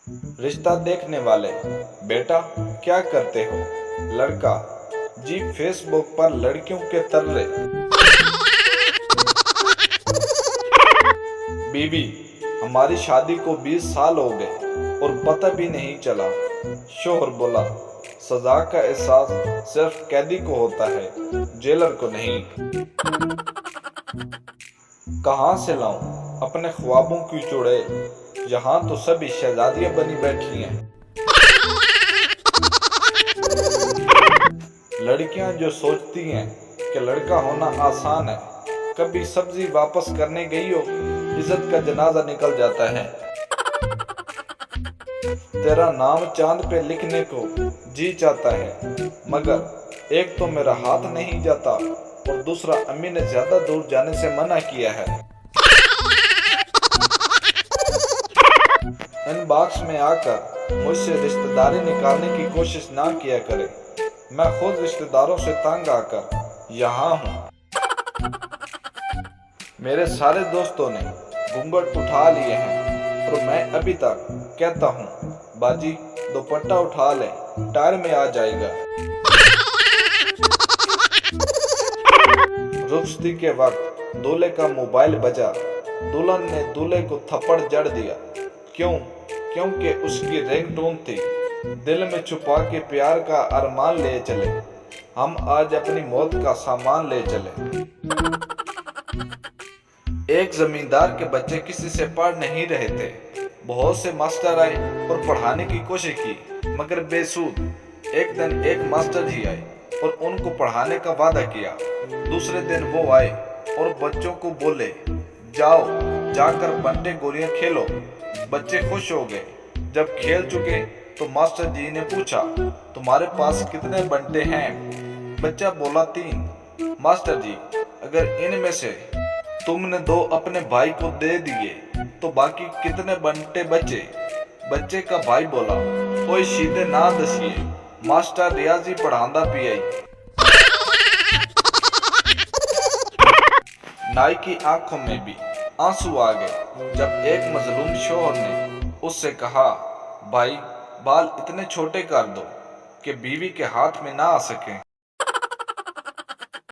रिश्ता देखने वाले, बेटा क्या करते हो? लड़का, जी फेसबुक पर लड़कियों के तर्रे। बीवी, हमारी शादी को 20 साल हो गए और पता भी नहीं चला। शोहर बोला, सजा का एहसास सिर्फ कैदी को होता है, जेलर को नहीं। कहाँ से लाऊं अपने ख्वाबों की चुड़ैल, यहाँ तो सभी शहजादियां बनी बैठी हैं। लड़कियां जो सोचती हैं कि लड़का होना आसान है, कभी सब्जी वापस करने गई हो, इज्जत का जनाजा निकल जाता है। तेरा नाम चांद पे लिखने को जी चाहता है, मगर एक तो मेरा हाथ नहीं जाता और दूसरा अम्मी ने ज्यादा दूर जाने से मना किया है। इनबॉक्स में आकर मुझसे रिश्तेदारी निकालने की कोशिश ना किया करे, मैं खुद रिश्तेदारों से तंग आकर यहाँ हूँ। मेरे सारे दोस्तों ने घूंघट उठा लिए हैं और मैं अभी तक कहता हूँ, बाजी दुपट्टा उठा ले, टायर में आ जाएगा। रुखसती के वक्त दूल्हे का मोबाइल बजा, दुल्हन ने दूल्हे को थप्पड़ जड़ दिया। क्यों? क्योंकि उसकी रिंगटोन थी। दिल में छुपा के प्यार का अरमान ले चले, हम आज अपनी मौत का सामान ले चले। एक जमींदार के बच्चे किसी से पढ़ नहीं रहे थे। बहुत से मास्टर आए और पढ़ाने की कोशिश की, मगर बेसूद। एक दिन एक मास्टर जी आए और उनको पढ़ाने का वादा किया। दूसरे दिन वो आए और बच्चों को बोले, जाओ जाकर बंटे गोलियां खेलो। बच्चे खुश हो गए। जब खेल चुके तो मास्टर जी ने पूछा, तुम्हारे पास कितने बंटे हैं? बच्चा बोला, 3। मास्टर जी, अगर इनमें से तुमने 2 अपने भाई को दे दिए तो बाकी कितने बंटे बचे? बच्चे का भाई बोला, कोई सीधे ना दसिए, मास्टर रियाजी पढ़ांदा पियाई। नाई की आंखों में भी आंसू आ गए जब एक मजलूम शोहर ने उससे कहा, भाई बाल इतने छोटे कर दो कि बीवी के हाथ में ना आ सके।